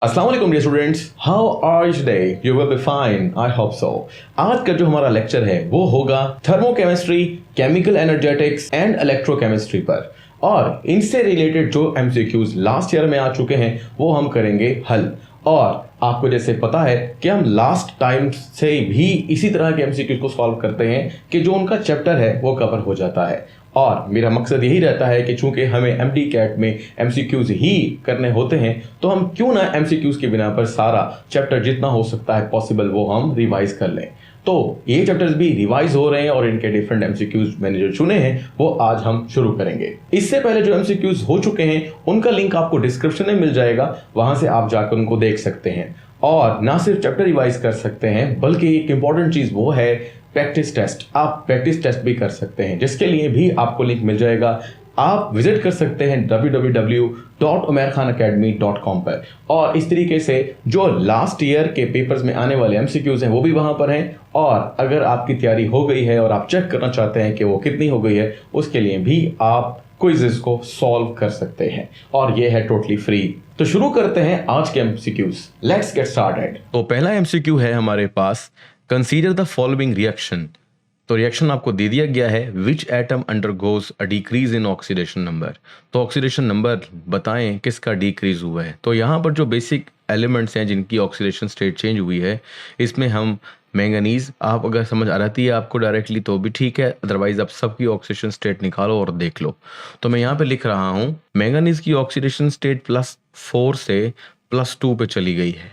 अस्सलाम वालेकुम dear students, how are you today? You will be fine, I hope so. आज का जो हमारा लेक्चर है वो होगा thermochemistry, chemical energetics and electrochemistry पर। और इनसे रिलेटेड जो एमसीक्यूज लास्ट ईयर में आ चुके हैं वो हम करेंगे हल। और आपको जैसे पता है कि हम लास्ट टाइम से भी इसी तरह के एमसीक्यूज को सॉल्व करते हैं कि जो उनका चैप्टर है वो कवर हो जाता है। और मेरा मकसद यही रहता है कि चूंकि हमें एमडी कैट में एमसीक्यूज ही करने होते हैं तो हम क्यों ना एमसीक्यूज के बिना पर सारा चैप्टर जितना हो सकता है पॉसिबल वो हम रिवाइज कर लें। तो ये चैप्टर्स भी रिवाइज हो रहे हैं और इनके डिफरेंट एमसीक्यूज मैंने जो चुने हैं वो आज हम शुरू करेंगे। इससे पहले जो एमसीक्यूज हो चुके हैं उनका लिंक आपको डिस्क्रिप्शन में मिल जाएगा, वहां से आप जाकर उनको देख सकते हैं। और ना सिर्फ चैप्टर रिवाइज कर सकते हैं बल्कि एक इंपॉर्टेंट चीज वो है प्रैक्टिस टेस्ट। आप प्रैक्टिस टेस्ट भी कर सकते हैं जिसके लिए भी आपको लिंक मिल जाएगा। आप विजिट कर सकते हैं www.umairkhanacademy.com पर। और इस तरीके से जो लास्ट ईयर के पेपर्स में आने वाले एमसीक्यूज हैं वो भी वहां पर हैं। और अगर आपकी तैयारी हो गई है और आप चेक करना चाहते हैं कि वो कितनी हो गई है उसके लिए भी आप क्विज़ेस को सॉल्व कर सकते हैं और ये है टोटली फ्री। तो शुरू करते हैं आज के एमसीक्यूज। Let's get started. तो पहला एमसीक्यू है हमारे पास, कंसीडर द फॉलोइंग रिएक्शन। तो रिएक्शन आपको दे दिया गया है, which atom undergoes a decrease in oxidation number. तो ऑक्सीडेशन नंबर बताएं किसका डिक्रीज हुआ है। तो यहाँ पर जो बेसिक एलिमेंट्स हैं जिनकी ऑक्सीडेशन स्टेट चेंज हुई है इसमें हम मैंगनीज, आप अगर समझ आ रही है आपको डायरेक्टली तो भी ठीक है, अदरवाइज आप सबकी ऑक्सीडेशन स्टेट निकालो और देख लो। तो मैं यहाँ पे लिख रहा हूँ मैंगनीज की ऑक्सीडेशन स्टेट +4 से +2 पे चली गई है।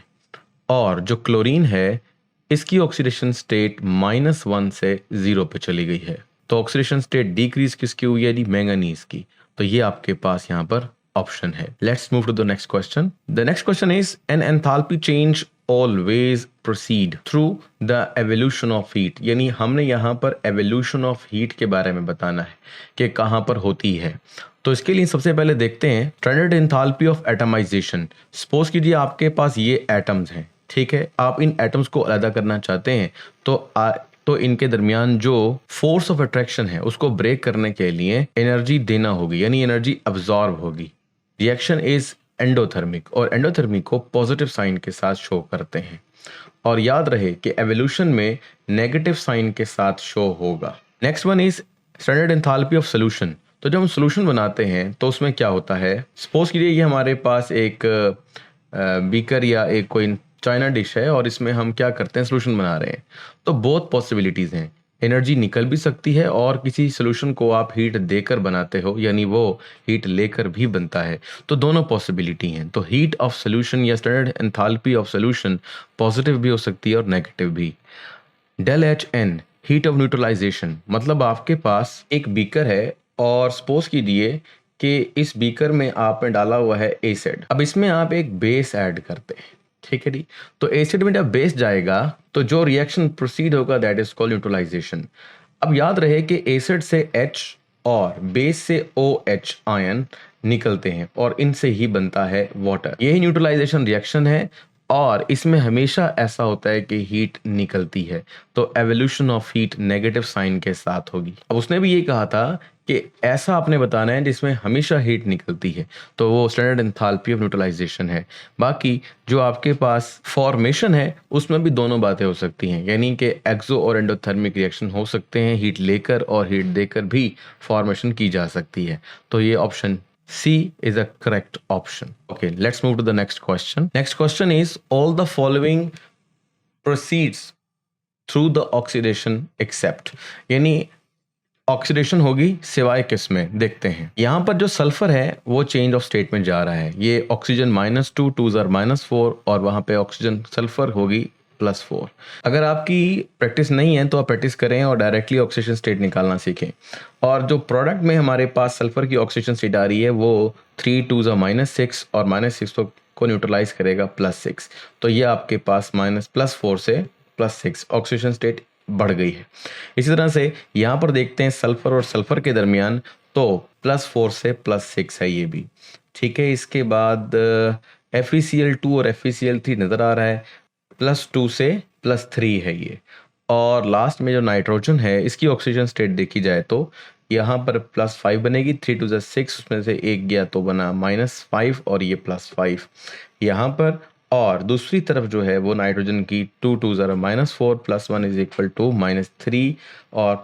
और जो क्लोरीन है इसकी ऑक्सीडेशन स्टेट -1 से 0 पे चली गई है। तो ऑक्सीडेशन स्टेट डिक्रीज किसकी हुई है? मैंगनीज की। तो ये आपके पास यहाँ पर ऑप्शन है। Let's move to the next question. The next question is an enthalpy change always proceed through the evolution of heat. यानी हमने यहाँ पर एवोल्यूशन ऑफ हीट के बारे में बताना है कि कहाँ पर होती है। तो इसके लिए सबसे पहले देखते हैं standard enthalpy of atomization. Suppose कीजिए आपके पास ये एटम्स हैं, ठीक है, आप इन एटम्स को अलग करना चाहते हैं तो इनके दरमियान जो फोर्स ऑफ अट्रैक्शन है उसको ब्रेक करने के लिए एनर्जी देना होगी, यानी एनर्जी अब्जॉर्ब होगी। रिएक्शन इज एंडोथर्मिक और एंडोथर्मिक को पॉजिटिव साइन के साथ शो करते हैं। और याद रहे कि एवोल्यूशन में नेगेटिव साइन के साथ शो होगा। Next one is standard enthalpy of solution. तो जब हम सॉल्यूशन बनाते हैं तो उसमें क्या होता है, सपोज कीजिए ये हमारे पास एक बीकर या एक कोई चाइना डिश है और इसमें हम क्या करते हैं, सॉल्यूशन बना रहे हैं। तो बहुत पॉसिबिलिटीज हैं, एनर्जी निकल भी सकती है और किसी सॉल्यूशन को आप हीट देकर बनाते हो यानी वो हीट लेकर भी बनता है। तो दोनों पॉसिबिलिटी हैं। तो हीट ऑफ सॉल्यूशन या standard enthalpy of solution positive भी हो सकती है और नेगेटिव भी। Del H N, heat of neutralization. मतलब आपके पास एक बीकर है और सपोज कीजिए कि इस बीकर में आपने डाला हुआ है एसिड। अब इसमें आप एक बेस ऐड करते हैं, ठीक है जी। तो एसिड में जब बेस जाएगा तो जो रिएक्शन प्रोसीड होगा दैट इज कॉल्ड न्यूट्रलाइजेशन। अब याद रहे कि एसिड से H और बेस से OH आयन निकलते हैं और इनसे ही बनता है वाटर। यही न्यूट्रलाइजेशन रिएक्शन है और इसमें हमेशा ऐसा होता है कि हीट निकलती है। तो evolution of heat negative sign के साथ होगी। अब उसने भी ये कहा था कि ऐसा आपने बताना है जिसमें हमेशा हीट निकलती है, तो वो स्टैंडर्ड एंथैल्पी ऑफ न्यूट्रलाइजेशन है। बाकी जो आपके पास फॉर्मेशन है उसमें भी दोनों बातें हो सकती हैं, यानी कि एक्सो और एंडोथर्मिक रिएक्शन हो सकते हैं, हीट लेकर और हीट देकर भी फॉर्मेशन की जा सकती है। तो ये option C is a correct option. Okay, let's move to the next question. Next question is all the following proceeds through the oxidation except, यानी ऑक्सीडेशन होगी सिवाय किस में, देखते हैं। यहाँ पर जो सल्फर है वो चेंज ऑफ स्टेट में जा रहा है। ये ऑक्सीजन -2 2 -4 और वहाँ पे ऑक्सीजन सल्फर होगी +4। अगर आपकी प्रैक्टिस नहीं है तो आप प्रैक्टिस करें और डायरेक्टली ऑक्सीडेशन स्टेट निकालना सीखें। और जो प्रोडक्ट में हमारे पास सल्फर की ऑक्सीडेशन स्टेट आ रही है वो 3 2 -6 और -6 को न्यूट्रलाइज करेगा +6। तो ये आपके पास +4 से +6 ऑक्सीडेशन स्टेट बढ़ गई है। इसी तरह से यहाँ पर देखते हैं सल्फर और सल्फर के दरमियान, तो +4 से +6 है ये भी, ठीक है। इसके बाद FeCl2 और FeCl3 नज़र आ रहा है, +2 से +3 है ये। और लास्ट में जो नाइट्रोजन है इसकी ऑक्सीजन स्टेट देखी जाए तो यहाँ पर +5 बनेगी, 3 2 6, उसमें से एक गया तो बना -5 और ये +5। यहाँ पर और दूसरी तरफ जो है वो नाइट्रोजन की 2 2 0 -4 + 1 इज इक्वल टू -3 और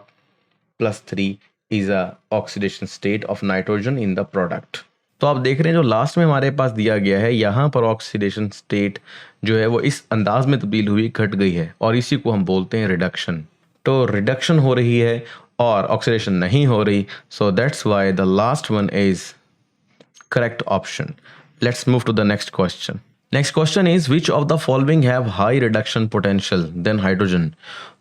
+3 is a oxidation state of nitrogen in the product. तो आप देख रहे हैं जो लास्ट में हमारे पास दिया गया है, यहाँ पर ऑक्सीडेशन स्टेट जो है वो इस अंदाज में तब्दील हुई, घट गई है, और इसी को हम बोलते हैं रिडक्शन। तो रिडक्शन हो रही है और ऑक्सीडेशन नहीं हो रही, so that's why the last one is correct option. Let's move to the next question. Next question is which of the following have high reduction potential than hydrogen?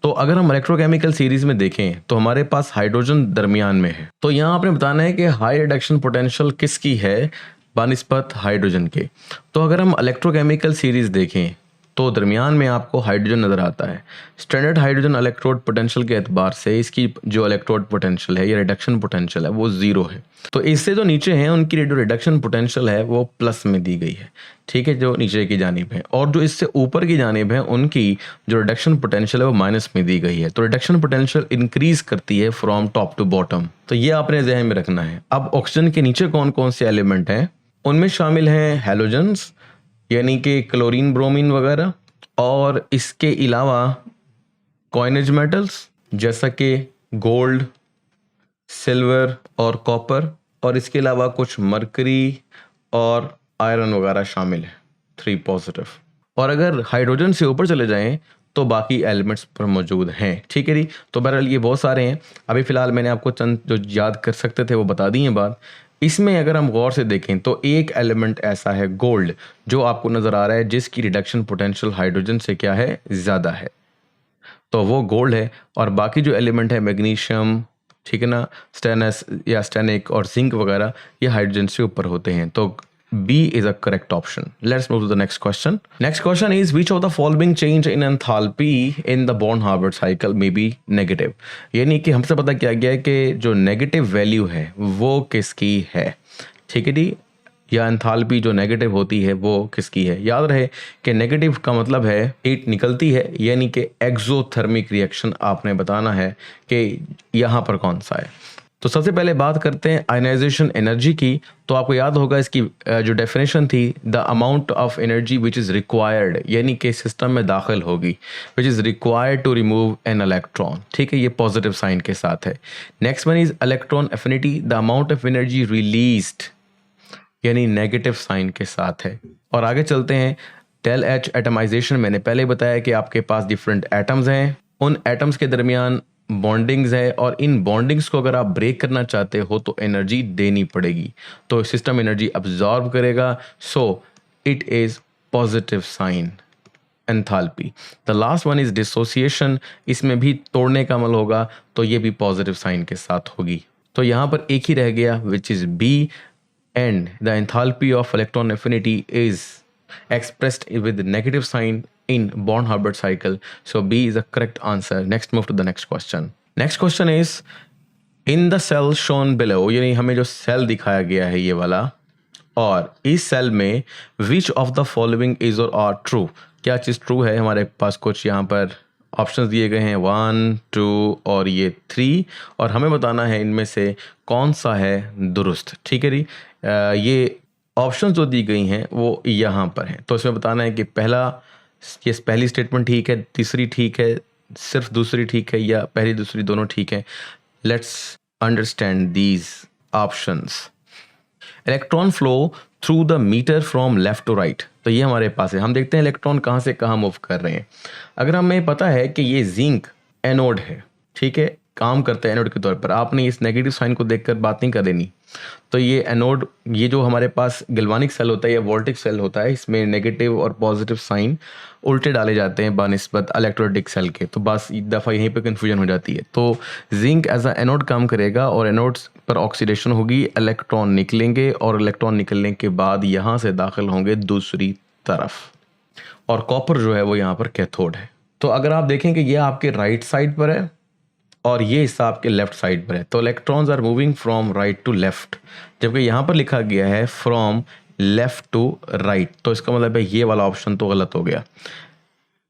तो अगर हम इलेक्ट्रोकेमिकल सीरीज में देखें तो हमारे पास हाइड्रोजन दरमियान में है, तो यहाँ आपने बताना है कि हाई रिडक्शन पोटेंशियल किसकी है बानिस्बत हाइड्रोजन के। तो अगर हम इलेक्ट्रोकेमिकल सीरीज देखें तो दरमियान में आपको हाइड्रोजन नज़र आता है। स्टैंडर्ड हाइड्रोजन इलेक्ट्रोड पोटेंशियल के एतबार से इसकी जो इलेक्ट्रोड पोटेंशियल है या रिडक्शन पोटेंशियल है वो 0 है। तो इससे जो नीचे हैं उनकी जो रिडक्शन पोटेंशियल है वो प्लस में दी गई है, ठीक है, जो नीचे की जानिब है, और जो इससे ऊपर की जानिब है उनकी जो रिडक्शन पोटेंशियल है वो माइनस में दी गई है। तो रिडक्शन पोटेंशियल इंक्रीज करती है फ्रॉम टॉप टू बॉटम, तो ये आपने जहन में रखना है। अब ऑक्सीजन के नीचे कौन कौन से एलिमेंट हैं, उनमें शामिल हैं हैलोजेंस यानी कि क्लोरीन ब्रोमीन वगैरह, और इसके अलावा कॉइनेज मेटल्स जैसा कि गोल्ड, सिल्वर और कॉपर, और इसके अलावा कुछ मरकरी और आयरन वगैरह शामिल है, 3 पॉजिटिव। और अगर हाइड्रोजन से ऊपर चले जाएं तो बाकी एलिमेंट्स पर मौजूद हैं, ठीक है जी। तो बहरहाल ये बहुत सारे हैं, अभी फ़िलहाल मैंने आपको चंद जो याद कर सकते थे वो बता दी हैं बात। इसमें अगर हम गौर से देखें तो एक एलिमेंट ऐसा है गोल्ड जो आपको नज़र आ रहा है जिसकी रिडक्शन पोटेंशियल हाइड्रोजन से क्या है, ज़्यादा है, तो वो गोल्ड है। और बाकी जो एलिमेंट है मैग्नीशियम, ठीक है ना, स्टेनस या स्टेनिक और जिंक वगैरह, ये हाइड्रोजन से ऊपर होते हैं। तो B is a correct option. Let's move to the next question. Next question is which of the following change in enthalpy in the Born-Haber cycle may be negative? यानी कि हमसे पता क्या गया है कि जो नेगेटिव वैल्यू है वो किसकी है, ठीक है जी, या एंथैल्पी जो नेगेटिव होती है वो किसकी है। याद रहे कि नेगेटिव का मतलब है हीट निकलती है, यानी कि एक्सोथर्मिक रिएक्शन आपने बताना है कि यहाँ पर कौन सा है। तो सबसे पहले बात करते हैं आयनाइजेशन एनर्जी की। तो आपको याद होगा इसकी जो डेफिनेशन थी, the amount of energy which is required, यानी कि सिस्टम में दाखिल होगी, which is required to remove an electron, ठीक है, ये पॉजिटिव साइन के साथ है। Next one is electron affinity, the amount of energy released, यानी नेगेटिव साइन के साथ है। और आगे चलते हैं, डेल एच एटमाइजेशन, मैंने पहले बताया कि आपके पास डिफरेंट एटम्स हैं, उन एटम्स के दरमियान बॉन्डिंग्स है, और इन बॉन्डिंग्स को अगर आप ब्रेक करना चाहते हो तो एनर्जी देनी पड़ेगी, तो सिस्टम एनर्जी अब्जॉर्ब करेगा, so it is positive sign enthalpy. The last one is dissociation, इसमें भी तोड़ने का अमल होगा, तो ये भी पॉजिटिव साइन के साथ होगी। तो यहाँ पर एक ही रह गया which is B, and the enthalpy of electron affinity is expressed with negative sign in Born-Haber cycle. So B is the correct answer. Next, move to the next question. Next question is in the cell shown below, यानी हमें जो cell दिखाया गया है ये वाला, और इस सेल में which of the following is or are true, क्या चीज़ ट्रू है। हमारे पास कुछ यहाँ पर ऑप्शंस दिए गए हैं 1 2 और ये 3, और हमें बताना है इनमें से कौन सा है दुरुस्त, ठीक है जी। ये ऑप्शंस जो दी गई हैं वो यहाँ पर हैं, तो इसमें बताना है कि पहली स्टेटमेंट ठीक है, तीसरी ठीक है, सिर्फ दूसरी ठीक है, या पहली दूसरी दोनों ठीक है। Let's understand these options. Electron flow through the meter from left to right, तो ये हमारे पास है। हम देखते हैं इलेक्ट्रॉन कहाँ से कहाँ मूव कर रहे हैं। अगर हमें पता है कि ये जिंक एनोड है, ठीक है, काम करता है एनोड के तौर पर, आपने इस नेगेटिव साइन को देखकर बात नहीं कर देनी। तो ये एनोड, ये जो हमारे पास गैल्वानिक सेल होता है या वोल्टिक सेल होता है, इसमें नेगेटिव और पॉजिटिव साइन उल्टे डाले जाते हैं बानिस्बत इलेक्ट्रोलिटिक सेल के, तो बस एक दफ़ा यहीं पे कन्फ्यूजन हो जाती है। तो जिंक एज अ एनोड काम करेगा और एनोड्स पर ऑक्सीडेशन होगी, इलेक्ट्रॉन निकलेंगे, और इलेक्ट्रॉन निकलने के बाद यहाँ से दाखिल होंगे दूसरी तरफ, और कॉपर जो है वो यहाँ पर कैथोड है। तो अगर आप देखें कि ये आपके राइट साइड पर है और ये हिस्सा आपके लेफ्ट साइड पर है, तो electrons are moving from right to left, जबकि यहाँ पर लिखा गया है फ्रॉम लेफ्ट टू राइट, तो इसका मतलब है ये वाला ऑप्शन तो गलत हो गया।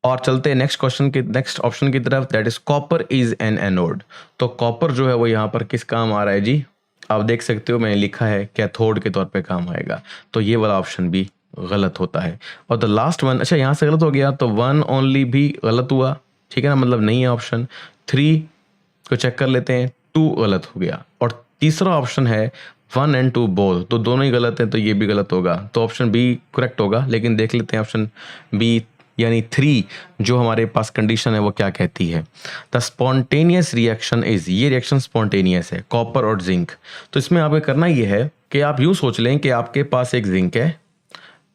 और चलते हैं नेक्स्ट ऑप्शन की तरफ, that is copper is an anode. तो कॉपर जो है वो यहाँ पर किस काम आ रहा है जी, आप देख सकते हो मैंने लिखा है कैथोड के तौर पे काम आएगा, तो ये वाला ऑप्शन भी गलत होता है। और द लास्ट वन, अच्छा यहाँ से गलत हो गया तो 1 ओनली भी गलत हुआ, ठीक है ना, मतलब नहीं है ऑप्शन। 3 को चेक कर लेते हैं, 2 गलत हो गया। और तीसरा ऑप्शन है 1 एंड 2 बोथ, तो दोनों ही गलत हैं, तो ये भी गलत होगा, तो ऑप्शन बी करेक्ट होगा। लेकिन देख लेते हैं ऑप्शन बी यानी 3 जो हमारे पास कंडीशन है वो क्या कहती है। द स्पॉन्टेनियस रिएक्शन इज, ये रिएक्शन स्पॉन्टेनियस है, कॉपर और जिंक। तो इसमें आपको करना ये है कि आप यूँ सोच लें कि आपके पास एक जिंक है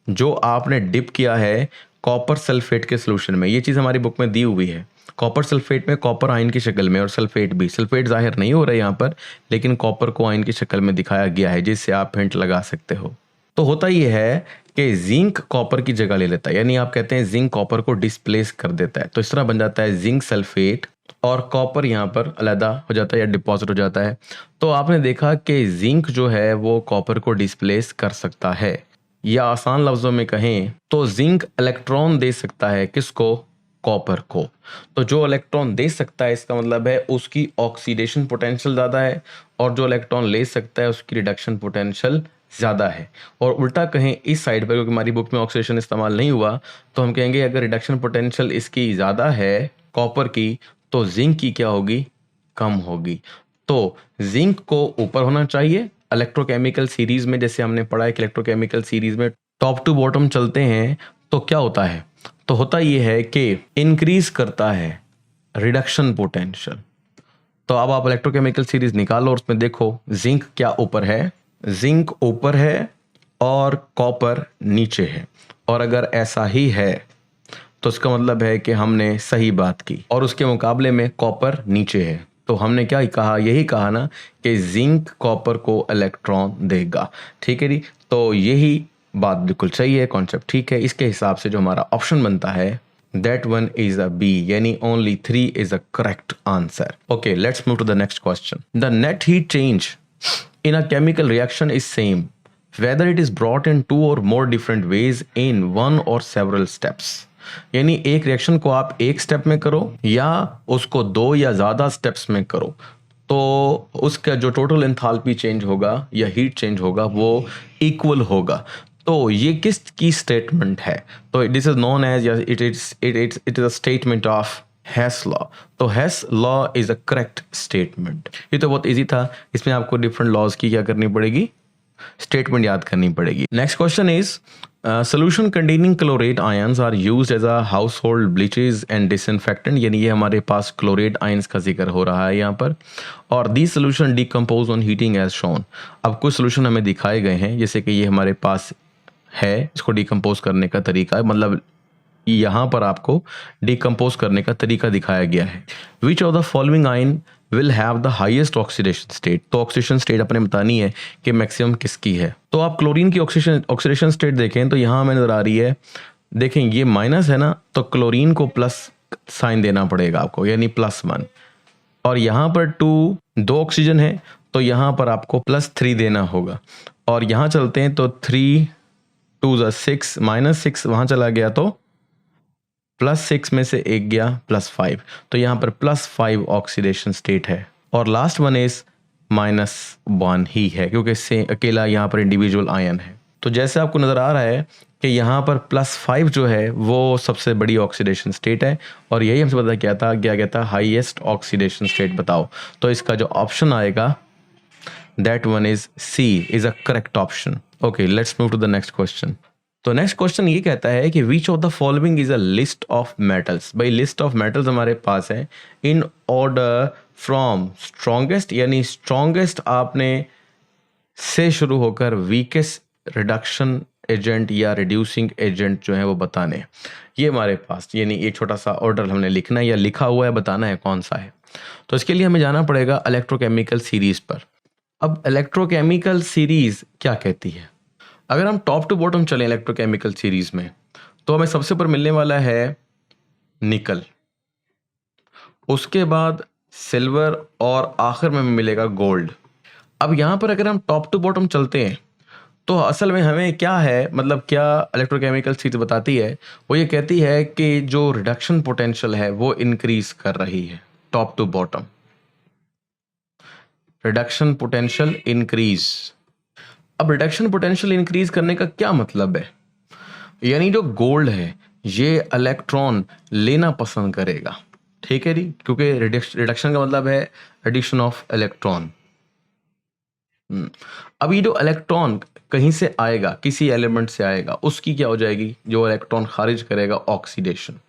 जो आपने डिप किया है कॉपर सल्फेट के सोल्यूशन में। ये चीज़ हमारी बुक में दी हुई है, कॉपर सल्फेट में कॉपर आयन की शक्ल में, और सल्फेट भी, सल्फेट जाहिर नहीं हो रहा है यहाँ पर, लेकिन कॉपर को आयन की शक्ल में दिखाया गया है, जिससे आप हिंट लगा सकते हो। तो होता ये है कि जिंक कॉपर की जगह ले लेता है, यानी आप कहते हैं जिंक कॉपर को डिस्प्लेस कर देता है, तो इस तरह बन जाता है जिंक सल्फेट, और कॉपर यहाँ पर अलहदा हो जाता है या डिपॉजिट हो जाता है। तो आपने देखा कि जिंक जो है वो कॉपर को डिस्प्लेस कर सकता है, या आसान लफ्जों में कहें तो जिंक इलेक्ट्रॉन दे सकता है, किसको, कॉपर को। तो जो इलेक्ट्रॉन दे सकता है इसका मतलब है उसकी ऑक्सीडेशन पोटेंशियल ज़्यादा है, और जो इलेक्ट्रॉन ले सकता है उसकी रिडक्शन पोटेंशियल ज़्यादा है। और उल्टा कहें इस साइड पर, क्योंकि हमारी बुक में ऑक्सीडेशन इस्तेमाल नहीं हुआ, तो हम कहेंगे अगर रिडक्शन पोटेंशियल इसकी ज़्यादा है कॉपर की, तो जिंक की क्या होगी, कम होगी। तो जिंक को ऊपर होना चाहिए इलेक्ट्रोकेमिकल सीरीज में, जैसे हमने पढ़ा है कि इलेक्ट्रोकेमिकल सीरीज में टॉप टू बॉटम चलते हैं, तो क्या होता है, तो होता यह है कि इंक्रीज करता है रिडक्शन पोटेंशियल। तो अब आप इलेक्ट्रोकेमिकल सीरीज निकालो और उसमें देखो जिंक क्या ऊपर है, जिंक ऊपर है और कॉपर नीचे है। और अगर ऐसा ही है तो इसका मतलब है कि हमने सही बात की, और उसके मुकाबले में कॉपर नीचे है, तो हमने क्या कहा, यही कहा ना कि जिंक कॉपर को इलेक्ट्रॉन देगा। ठीक है जी, तो यही बात बिल्कुल सही है, कॉन्सेप्ट ठीक है। इसके हिसाब से जो हमारा ऑप्शन बनता है that one is a B, यानी only 3 is a correct answer. Okay, let's move to the next question. The net heat change in a chemical reaction is same whether it is brought in 2 or more different ways in one or several steps. यानी एक reaction को आप एक step में करो या उसको 2 या ज़्यादा स्टेप्स में करो, तो उसका जो टोटल एंथैल्पी चेंज होगा या हीट चेंज होगा वो इक्वल होगा। तो ये किस की स्टेटमेंट है, तो this is known as, it is a statement of Hess law. तो Hess law is a correct statement. ये तो बहुत इजी था, इसमें आपको डिफरेंट लॉज की क्या करनी पड़ेगी, स्टेटमेंट याद करनी पड़ेगी। Next question is solution containing chlorate ions are used as a household bleaches and disinfectant, यानी ये हमारे पास क्लोरेट आयंस का जिक्र हो रहा है यहाँ पर। और the solution decompose on heating as shown. अब कुछ सोल्यूशन हमें दिखाए गए हैं, जैसे कि ये हमारे पास है, इसको डिकम्पोज करने का तरीका, मतलब यहाँ पर आपको डिकम्पोज करने का तरीका दिखाया गया है। विच of the following ion will have the highest oxidation state, तो ऑक्सीडेशन स्टेट अपने बतानी है कि मैक्सिमम किसकी है। तो आप क्लोरीन की ऑक्सीडेशन स्टेट देखें तो यहाँ हमें नजर आ रही है, देखें ये माइनस है ना, तो क्लोरीन को प्लस साइन देना पड़ेगा आपको, यानी +1। और यहाँ पर 2 ऑक्सीजन है, तो यहाँ पर आपको +3 देना होगा। और यहाँ चलते हैं तो 3 2 6, -6 वहाँ चला गया, तो +6 में से एक गया +5, तो यहाँ पर +5 ऑक्सीडेशन स्टेट है। और लास्ट वन इज -1 ही है, क्योंकि इससे अकेला यहाँ पर इंडिविजुअल आयन है। तो जैसे आपको नज़र आ रहा है कि यहाँ पर +5 जो है वो सबसे बड़ी ऑक्सीडेशन स्टेट है, और यही हमसे पता क्या गया था हाईएस्ट ऑक्सीडेशन स्टेट बताओ। तो इसका जो ऑप्शन आएगा that one is C is a correct option. Okay, let's move to the next question. तो नेक्स्ट क्वेश्चन ये कहता है कि which of the following is a list of metals. भाई लिस्ट ऑफ मेटल्स हमारे पास है इन ऑर्डर फ्रॉम स्ट्रॉन्गेस्ट, यानी स्ट्रॉन्गेस्ट आपने से शुरू होकर वीकेस्ट रिडक्शन एजेंट या रिड्यूसिंग एजेंट जो है वो बताने हैं। ये हमारे पास, यानी एक छोटा सा ऑर्डर हमने लिखना है या लिखा हुआ है, बताना है कौन सा है। तो इसके लिए हमें जाना पड़ेगा इलेक्ट्रोकेमिकल सीरीज पर। अब इलेक्ट्रोकेमिकल सीरीज क्या कहती है, अगर हम टॉप टू बॉटम चलें इलेक्ट्रोकेमिकल सीरीज में, तो हमें सबसे ऊपर मिलने वाला है निकल, उसके बाद सिल्वर, और आखिर में मिलेगा गोल्ड। अब यहाँ पर अगर हम टॉप टू बॉटम चलते हैं तो असल में हमें क्या है, मतलब क्या इलेक्ट्रोकेमिकल सीरीज बताती है, वो ये कहती है कि जो रिडक्शन पोटेंशियल है वो इंक्रीज कर रही है। Top to bottom reduction potential increase. अब रिडक्शन पोटेंशियल इंक्रीज करने का क्या मतलब है, यानी जो गोल्ड है ये इलेक्ट्रॉन लेना पसंद करेगा, ठीक है जी, क्योंकि रिडक्शन का मतलब है एडिशन ऑफ इलेक्ट्रॉन। अब ये जो इलेक्ट्रॉन कहीं से आएगा, किसी एलिमेंट से आएगा, उसकी क्या हो जाएगी, जो इलेक्ट्रॉन खारिज करेगा, ऑक्सीडेशन।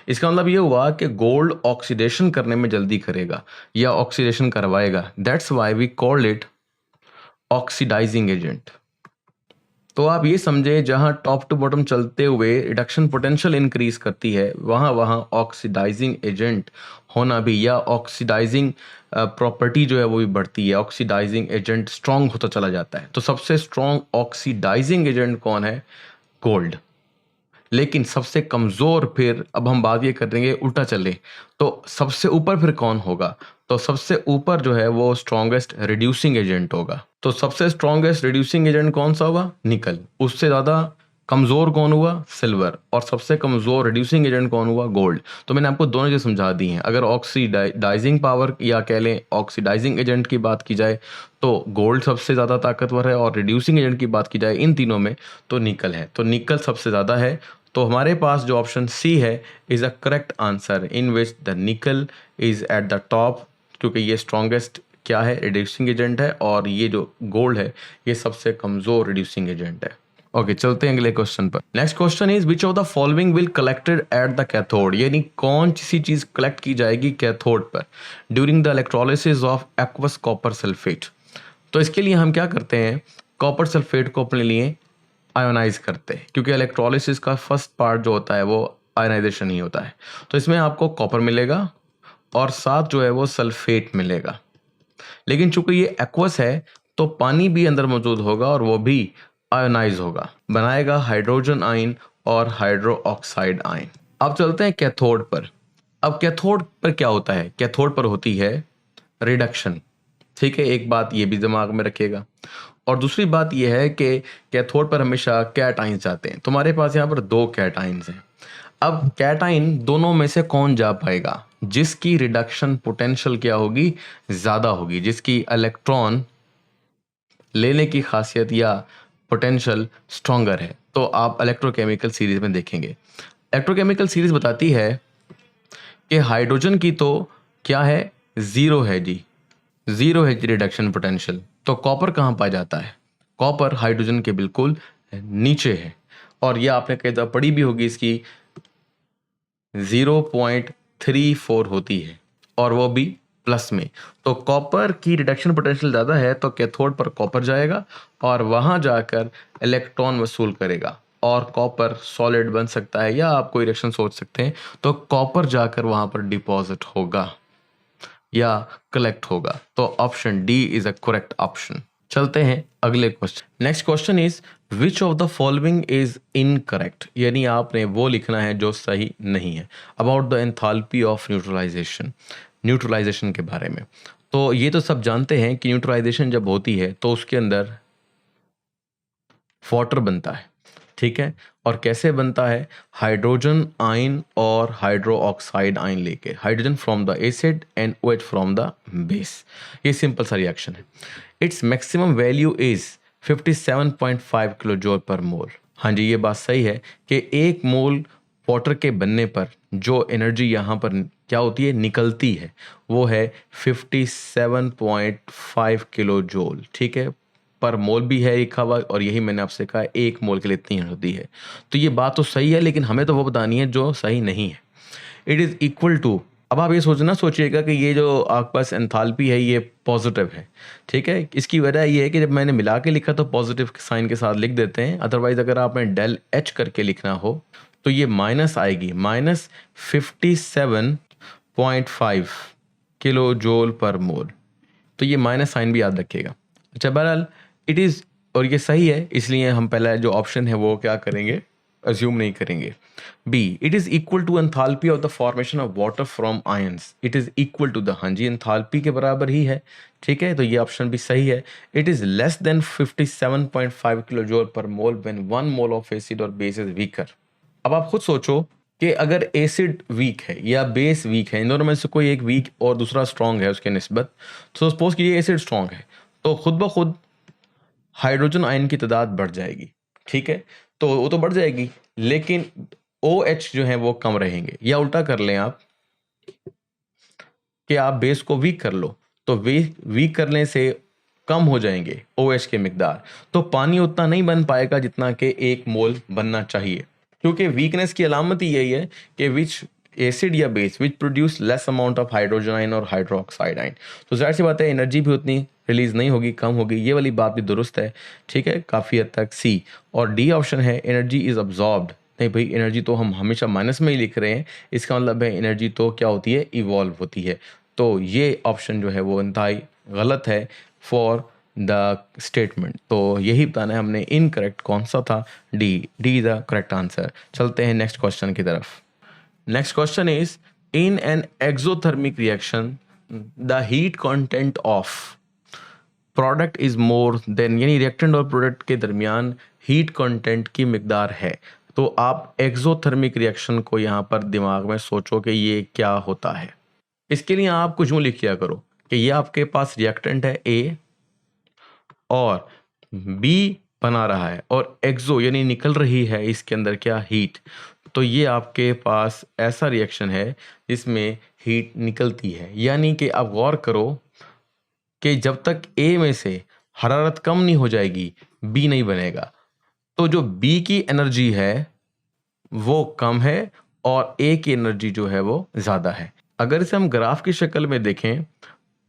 इसका मतलब ये हुआ कि गोल्ड ऑक्सीडेशन करने में जल्दी करेगा या ऑक्सीडेशन करवाएगा, that's why we called it oxidising agent. तो आप ये समझे जहां टॉप टू बॉटम चलते हुए रिडक्शन पोटेंशियल इंक्रीज करती है, वहां वहां ऑक्सीडाइजिंग एजेंट होना भी, या ऑक्सीडाइजिंग प्रॉपर्टी जो है वो भी बढ़ती है, ऑक्सीडाइजिंग एजेंट स्ट्रांग होता चला जाता है। तो सबसे स्ट्रांग ऑक्सीडाइजिंग एजेंट कौन है, गोल्ड। लेकिन सबसे कमज़ोर, फिर अब हम बात ये करेंगे उल्टा चले, तो सबसे ऊपर फिर कौन होगा, तो सबसे ऊपर जो है वो स्ट्रॉन्गेस्ट रिड्यूसिंग एजेंट होगा। तो सबसे स्ट्रॉन्गेस्ट रिड्यूसिंग एजेंट कौन सा होगा, निकल। उससे ज़्यादा कमज़ोर कौन हुआ, सिल्वर। और सबसे कमज़ोर रिड्यूसिंग एजेंट कौन हुआ, गोल्ड। तो मैंने आपको दोनों चीज़ समझा दी हैं। अगर ऑक्सीडाइजिंग पावर या कह लें ऑक्सीडाइजिंग एजेंट की बात की जाए तो गोल्ड सबसे ज़्यादा ताकतवर है, और रिड्यूसिंग एजेंट की बात की जाए इन तीनों में तो निकल है। तो निकल सबसे ज़्यादा है। तो हमारे पास जो ऑप्शन सी है is a correct answer, in which the निकल इज़ एट द टॉप, क्योंकि ये स्ट्रॉन्गेस्ट क्या है, रिड्यूसिंग एजेंट है, और ये जो गोल्ड है ये सबसे कमज़ोर रिड्यूसिंग एजेंट है। ओके, चलते हैं अगले क्वेश्चन पर। Next question is which of the following will collected at the cathode, यानी कौन सी चीज़ कलेक्ट की जाएगी कैथोड पर during the electrolysis of aqueous copper sulphate. तो इसके लिए हम क्या करते हैं, कॉपर सल्फेट को अपने लिए आयोनाइज करते हैं, क्योंकि इलेक्ट्रोलिसिस का फर्स्ट पार्ट जो होता है वो आयोनाइजेशन ही होता है। तो इसमें आपको कॉपर मिलेगा और साथ जो है वो सल्फेट मिलेगा। लेकिन चूंकि ये एक्वस है तो पानी भी अंदर मौजूद होगा और वो भी आयोनाइज होगा, बनाएगा हाइड्रोजन आयन और हाइड्रो ऑक्साइड आयन। अब चलते हैं कैथोड पर। अब कैथोड पर क्या होता है, कैथोड पर होती है रिडक्शन। ठीक है, एक बात ये भी दिमाग में रखिएगा। और दूसरी बात ये है कि कैथोड पर हमेशा कैटाइंस जाते हैं। तुम्हारे पास यहाँ पर दो कैटाइंस हैं। अब कैटाइन दोनों में से कौन जा पाएगा, जिसकी रिडक्शन पोटेंशियल क्या होगी, ज़्यादा होगी, जिसकी इलेक्ट्रॉन लेने की खासियत या पोटेंशियल स्ट्रॉन्गर है। तो आप इलेक्ट्रोकेमिकल सीरीज में देखेंगे, इलेक्ट्रोकेमिकल सीरीज बताती है कि हाइड्रोजन की तो क्या है, ज़ीरो है जी, ज़ीरो है जी रिडक्शन पोटेंशियल। तो कॉपर कहाँ पाया जाता है, कॉपर हाइड्रोजन के बिल्कुल नीचे है, और यह आपने कई दफ़ा पढ़ी भी होगी, इसकी 0.34 होती है, और वो भी प्लस में। तो कॉपर की रिडक्शन पोटेंशियल ज़्यादा है, तो कैथोड पर कॉपर जाएगा और वहाँ जाकर इलेक्ट्रॉन वसूल करेगा, और कॉपर सॉलिड बन सकता है, या आप कोई रिएक्शन सोच सकते हैं। तो कॉपर जाकर वहाँ पर डिपॉजिट होगा या कलेक्ट होगा। तो option D is a correct option. चलते हैं अगले question. Next question is which of the following is incorrect, यानी आपने वो लिखना है जो सही नहीं है, about the enthalpy of neutralisation, neutralisation के बारे में। तो ये तो सब जानते हैं कि न्यूट्रलाइजेशन जब होती है तो उसके अंदर वाटर बनता है, ठीक है। और कैसे बनता है, हाइड्रोजन आयन और हाइड्रो ऑक्साइड आयन लेके, hydrogen from the acid and OH from the base. ये सिंपल सा रिएक्शन है। It's maximum value is 57.5 kilo joule per mole. हाँ जी, ये बात सही है कि एक मोल वाटर के बनने पर जो एनर्जी यहाँ पर क्या होती है, निकलती है, वो है 57.5 किलो जूल, ठीक है। पर मोल भी है लिखा हुआ, और यही मैंने आपसे कहा एक मोल के लिए इतनी होती है। तो ये बात तो सही है, लेकिन हमें तो वो बतानी है जो सही नहीं है। इट इज़ इक्वल टू, अब आप ये सोचिएगा कि ये जो आपके पास एंथैल्पी है ये पॉजिटिव है, ठीक है। इसकी वजह ये है कि जब मैंने मिला के लिखा तो पॉजिटिव साइन के साथ लिख देते हैं, अदरवाइज अगर आपने डेल एच करके लिखना हो तो ये माइनस आएगी, -57.5 किलो जूल पर मोल। तो ये माइनस साइन भी याद रखिएगा। अच्छा, बहरहाल इट इज़, और ये सही है, इसलिए हम पहला जो ऑप्शन है वो क्या करेंगे, अज्यूम नहीं करेंगे। B, it is equal to enthalpy of the formation of water from ions. It is equal to the, हाँ जी, एंथैल्पी के बराबर ही है, ठीक है। तो ये ऑप्शन भी सही है। It is less than 57.5 kilo joule per mole when 1 mole of acid और बेस इज वीकर। अब आप खुद सोचो कि अगर एसिड वीक है या बेस वीक है, इन दोनों में से कोई एक वीक और दूसरा स्ट्रॉन्ग है उसके निस्बत, तो सपोज कीजिए एसिड स्ट्रॉन्ग है, तो खुद ब खुद हाइड्रोजन आयन की तादाद बढ़ जाएगी, ठीक है, तो वो तो बढ़ जाएगी, लेकिन OH जो है वो कम रहेंगे। या उल्टा कर लें आप कि आप बेस को वीक कर लो, तो वीक करने से कम हो जाएंगे OH के मिकदार, तो पानी उतना नहीं बन पाएगा जितना कि 1 मोल बनना चाहिए। क्योंकि वीकनेस की अलामत ही यही है कि विच एसिड या base which produce less amount of hydrogen ion और हाइड्रोक्साइड आयन, तो जाहिर सी बात है एनर्जी भी उतनी रिलीज नहीं होगी, कम होगी। ये वाली बात भी दुरुस्त है, ठीक है, काफ़ी हद तक सी। और डी ऑप्शन है एनर्जी इज अब्जॉर्ब्ड, नहीं भाई, एनर्जी तो हम हमेशा माइनस में ही लिख रहे हैं, इसका मतलब है एनर्जी तो क्या होती है, इवॉल्व होती है। तो ये ऑप्शन जो है वो इंतहाई गलत है फॉर द स्टेटमेंट। तो यही बताना है हमने, इनकरेक्ट कौन सा था, डी द करेक्ट आंसर। चलते हैं नेक्स्ट क्वेश्चन की तरफ। Next question is in an exothermic reaction the heat content of product is more than, यानी रिएक्टेंट और प्रोडक्ट के दरमियान हीट कंटेंट की मिकदार है। तो आप एक्सोथर्मिक रिएक्शन को यहाँ पर दिमाग में सोचो कि ये क्या होता है। इसके लिए आप कुछ यूं लिख किया करो कि ये आपके पास रिएक्टेंट है A और B बना रहा है, और एक्सो यानी निकल रही है इसके अंदर क्या, हीट। तो ये आपके पास ऐसा रिएक्शन है जिसमें हीट निकलती है, यानी कि आप गौर करो कि जब तक A में से हरारत कम नहीं हो जाएगी B नहीं बनेगा। तो जो B की एनर्जी है वो कम है और A की एनर्जी जो है वो ज़्यादा है। अगर इसे हम ग्राफ की शक्ल में देखें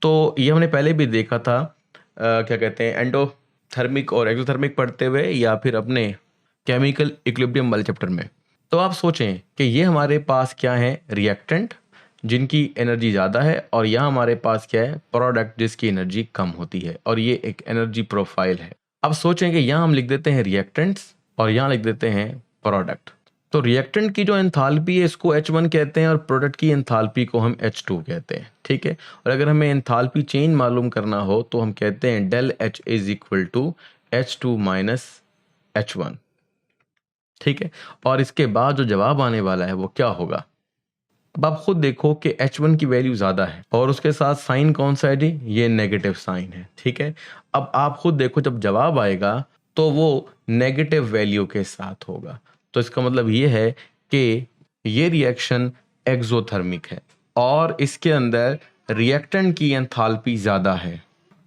तो ये हमने पहले भी देखा था, क्या कहते हैं, एंडोथर्मिक और एक्सोथर्मिक पढ़ते हुए, या फिर अपने केमिकल इक्विलिब्रियम वाले चैप्टर में। तो आप सोचें कि ये हमारे पास क्या है, रिएक्टेंट जिनकी एनर्जी ज़्यादा है, और यहाँ हमारे पास क्या है, प्रोडक्ट जिसकी एनर्जी कम होती है, और ये एक एनर्जी प्रोफाइल है। अब सोचें कि यहाँ हम लिख देते हैं रिएक्टेंट्स और यहाँ लिख देते हैं प्रोडक्ट। तो रिएक्टेंट की जो एंथैल्पी है इसको H1 कहते हैं और प्रोडक्ट की एंथैल्पी को हम H2 कहते हैं, ठीक है। और अगर हमें एंथैल्पी चेंज मालूम करना हो तो हम कहते हैं del H is equal to H2 minus H1, ठीक है। और इसके बाद जो जवाब आने वाला है वो क्या होगा। अब आप खुद देखो कि H1 की वैल्यू ज़्यादा है और उसके साथ साइन कौन सा है जी, ये नेगेटिव साइन है, ठीक है। अब आप खुद देखो जब जवाब आएगा तो वो नेगेटिव वैल्यू के साथ होगा, तो इसका मतलब ये है कि ये रिएक्शन एक्सोथर्मिक है और इसके अंदर रिएक्टेंट की एंथैल्पी ज़्यादा है।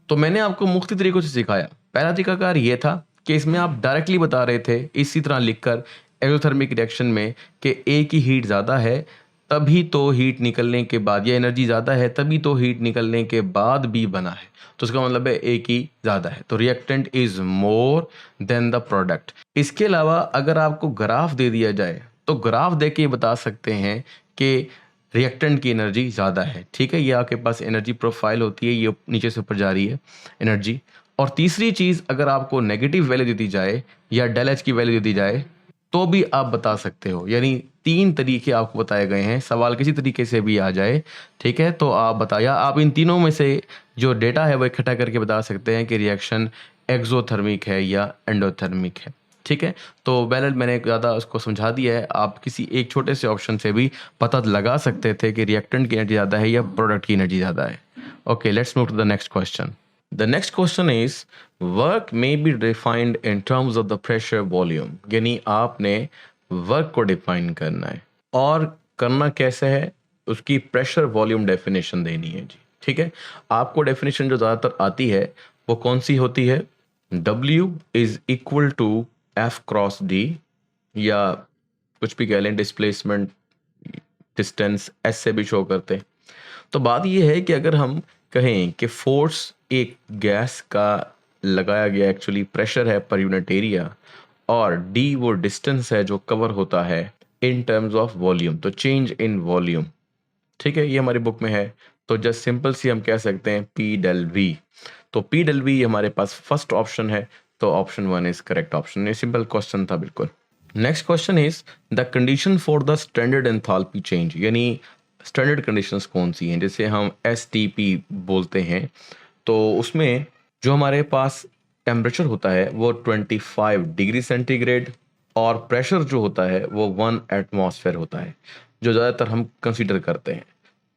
तो मैंने आपको मुख्तलिफ तरीकों से सिखाया। पहला तरीकाकार ये था कि इसमें आप डायरेक्टली बता रहे थे इसी तरह लिखकर एक्सोथर्मिक रिएक्शन में कि ए की हीट ज़्यादा है तभी तो हीट निकलने के बाद, या एनर्जी ज़्यादा है तभी तो हीट निकलने के बाद बी बना है, तो इसका मतलब है ए की ज़्यादा है, तो reactant is more than the product. इसके अलावा अगर आपको ग्राफ दे दिया जाए तो ग्राफ दे के बता सकते हैं कि रिएक्टेंट की एनर्जी ज़्यादा है, ठीक है। ये आपके पास एनर्जी प्रोफाइल होती है, ये नीचे से ऊपर जा रही है एनर्जी। और तीसरी चीज़, अगर आपको नेगेटिव वैल्यू दे दी जाए या डेल एच की वैल्यू दे दी जाए तो भी आप बता सकते हो, यानी 3 तरीके आपको बताए गए हैं, सवाल किसी तरीके से भी आ जाए, ठीक है, तो आप बताया, आप इन तीनों में से जो डेटा है वो इकट्ठा करके बता सकते हैं कि रिएक्शन एक्सोथर्मिक है या एंडोथर्मिक है, ठीक है। तो बैलेंस मैंने ज़्यादा उसको समझा दिया है, आप किसी एक छोटे से ऑप्शन से भी पता लगा सकते थे कि रिएक्टेंट की एनर्जी ज़्यादा है या प्रोडक्ट की एनर्जी ज़्यादा है। Okay, let's move to the next question. The next question is work may be defined in terms of the pressure volume, यानी आपने वर्क को डिफाइन करना है और करना कैसे है, उसकी प्रेशर वॉल्यूम डेफिनेशन देनी है जी, ठीक है। आपको डेफिनेशन जो ज़्यादातर आती है वो कौन सी होती है, W is equal to F cross D, या कुछ भी कह लें, डिस्प्लेसमेंट डिस्टेंस S से भी शो करते हैं। तो बात यह है कि अगर हम कहें कि फोर्स एक गैस का लगाया गया एक्चुअली प्रेशर है पर यूनिट एरिया, और डी वो डिस्टेंस है जो कवर होता है इन टर्म्स ऑफ वॉल्यूम, तो चेंज इन वॉल्यूम, ठीक है, ये हमारी बुक में है। तो जस्ट सिंपल सी हम कह सकते हैं पी डेल वी। तो पी डेल वी हमारे पास फर्स्ट ऑप्शन है, तो ऑप्शन 1 इज करेक्ट ऑप्शन। ये सिंपल क्वेश्चन था बिल्कुल। Next question is the condition for the standard enthalpy change, यानी स्टैंडर्ड कंडीशंस कौन सी हैं, जैसे हम STP बोलते हैं, तो उसमें जो हमारे पास टेम्परेचर होता है वो 25 डिग्री सेंटीग्रेड और प्रेशर जो होता है वो 1 एटमॉस्फेयर होता है, जो ज़्यादातर हम कंसीडर करते हैं।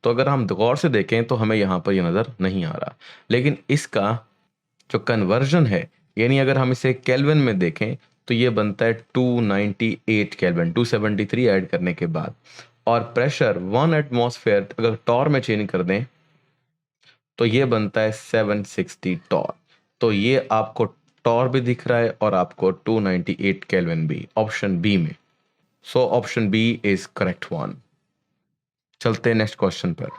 तो अगर हम गौर से देखें तो हमें यहाँ पर ये नज़र नहीं आ रहा, लेकिन इसका जो कन्वर्जन है, यानी अगर हम इसे केल्विन में देखें तो ये बनता है 298 केल्विन, 273 ऐड करने के बाद। और प्रेशर 1 एटमॉस्फेयर अगर टॉर में चेंज कर दें तो ये बनता है 760 टॉर। तो ये आपको टॉर भी दिख रहा है और आपको 298 केल्विन भी, ऑप्शन बी में। सो option B is correct one. चलते हैं नेक्स्ट क्वेश्चन पर।